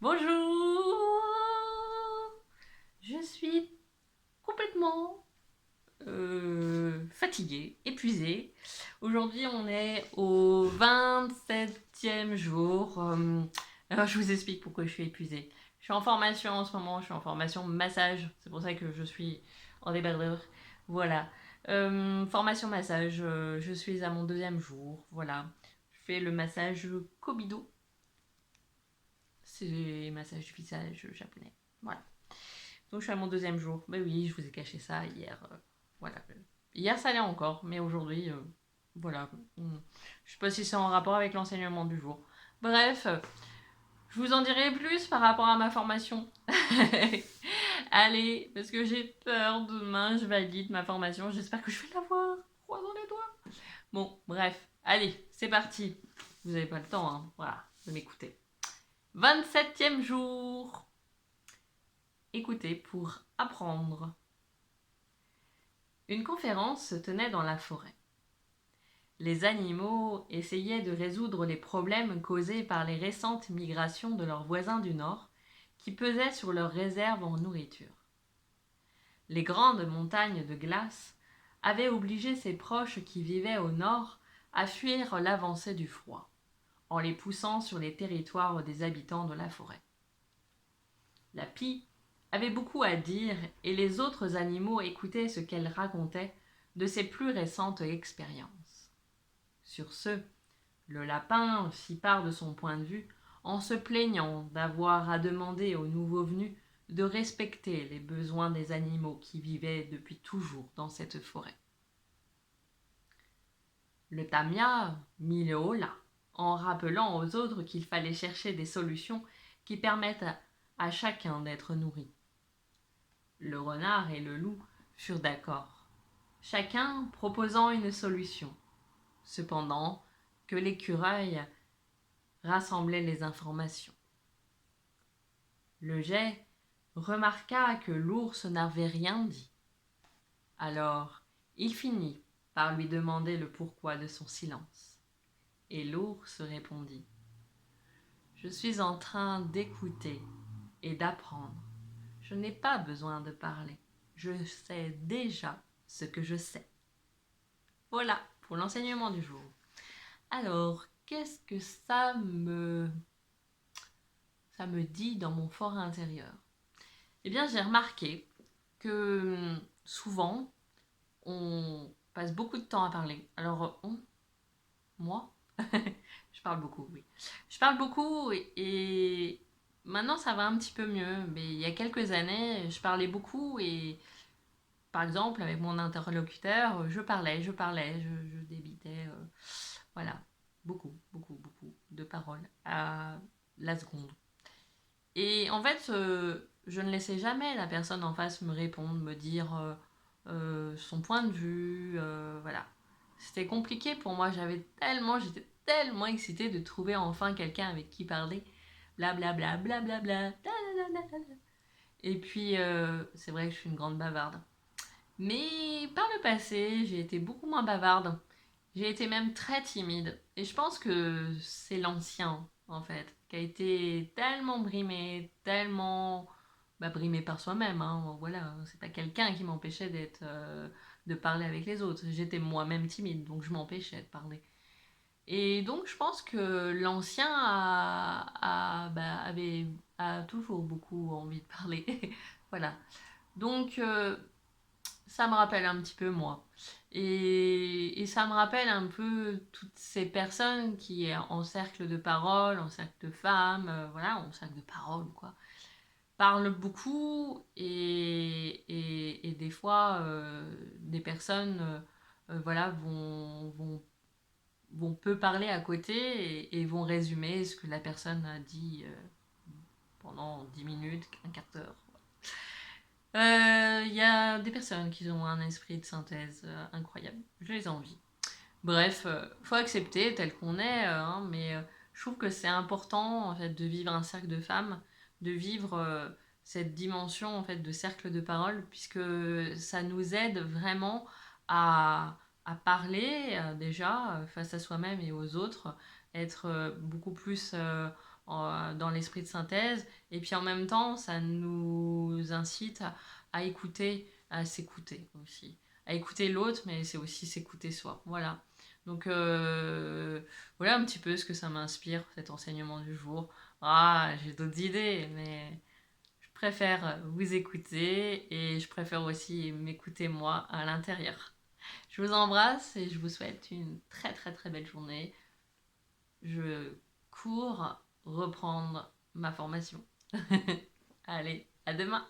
Bonjour. Je suis complètement fatiguée, épuisée. Aujourd'hui, on est au 27e jour. Alors, je vous explique pourquoi je suis épuisée. Je suis en formation en ce moment, je suis en formation massage. C'est pour ça que je suis en débardeur. Voilà. Formation massage, je suis à mon deuxième jour. Voilà. Je fais le massage Kobido. C'est massage du visage japonais. Voilà. Donc je suis à mon deuxième jour. Mais oui, je vous ai caché ça hier. Voilà. Hier ça allait encore, mais aujourd'hui, voilà. Je sais pas si c'est en rapport avec l'enseignement du jour. Bref, je vous en dirai plus par rapport à ma formation. Allez, parce que j'ai peur, demain je valide ma formation. J'espère que je vais l'avoir. Croisons les doigts. Bon, bref. Allez, c'est parti. Vous n'avez pas le temps, hein. Voilà, de m'écouter. 27e jour. Écoutez pour apprendre. Une conférence se tenait dans la forêt. Les animaux essayaient de résoudre les problèmes causés par les récentes migrations de leurs voisins du nord qui pesaient sur leurs réserves en nourriture. Les grandes montagnes de glace avaient obligé ces proches qui vivaient au nord à fuir l'avancée du froid, en les poussant sur les territoires des habitants de la forêt. La pie avait beaucoup à dire et les autres animaux écoutaient ce qu'elle racontait de ses plus récentes expériences. Sur ce, le lapin fit part de son point de vue en se plaignant d'avoir à demander aux nouveaux venus de respecter les besoins des animaux qui vivaient depuis toujours dans cette forêt. Le tamia mit le holà en rappelant aux autres qu'il fallait chercher des solutions qui permettent à chacun d'être nourri. Le renard et le loup furent d'accord, chacun proposant une solution, cependant que l'écureuil rassemblait les informations. Le geai remarqua que l'ours n'avait rien dit. Alors, il finit par lui demander le pourquoi de son silence. Et l'ours répondit : « Je suis en train d'écouter et d'apprendre. Je n'ai pas besoin de parler. Je sais déjà ce que je sais. » Voilà pour l'enseignement du jour. Alors, qu'est-ce que ça me dit dans mon fort intérieur ? Eh bien, j'ai remarqué que souvent, on passe beaucoup de temps à parler. Alors, moi, je parle beaucoup, oui. Je parle beaucoup et maintenant ça va un petit peu mieux. Mais il y a quelques années, je parlais beaucoup et par exemple, avec mon interlocuteur, je débitais, voilà, beaucoup de paroles à la seconde. Et en fait, je ne laissais jamais la personne en face me répondre, me dire son point de vue, voilà. C'était compliqué pour moi, j'étais tellement excitée de trouver enfin quelqu'un avec qui parler, blablabla, blablabla, blablabla. Et puis, c'est vrai que je suis une grande bavarde. Mais par le passé, j'ai été beaucoup moins bavarde. J'ai été même très timide. Et je pense que c'est l'ancien, en fait, qui a été tellement brimé, tellement brimé par soi-même. Hein, voilà, c'est pas quelqu'un qui m'empêchait de parler avec les autres. J'étais moi-même timide, donc je m'empêchais de parler. Et donc je pense que l'ancien a toujours beaucoup envie de parler. Voilà. Donc ça me rappelle un petit peu moi. Et ça me rappelle un peu toutes ces personnes qui, en cercle de parole, en cercle de femmes, voilà, en cercle de parole, quoi, parlent beaucoup et des fois, des personnes, voilà, vont peu parler à côté et vont résumer ce que la personne a dit pendant 10 minutes, un quart d'heure. Il y a des personnes qui ont un esprit de synthèse incroyable. Je les envie. Bref, faut accepter tel qu'on est, hein, mais je trouve que c'est important en fait de vivre un cercle de femmes, de vivre cette dimension en fait de cercle de parole, puisque ça nous aide vraiment à parler déjà face à soi-même et aux autres, être beaucoup plus dans l'esprit de synthèse. Et puis en même temps, ça nous incite à écouter, à s'écouter aussi. À écouter l'autre, mais c'est aussi s'écouter soi. Voilà. Donc voilà un petit peu ce que ça m'inspire, cet enseignement du jour. Ah, j'ai d'autres idées, mais je préfère vous écouter et je préfère aussi m'écouter moi à l'intérieur. Je vous embrasse et je vous souhaite une très très très belle journée. Je cours reprendre ma formation. Allez, à demain!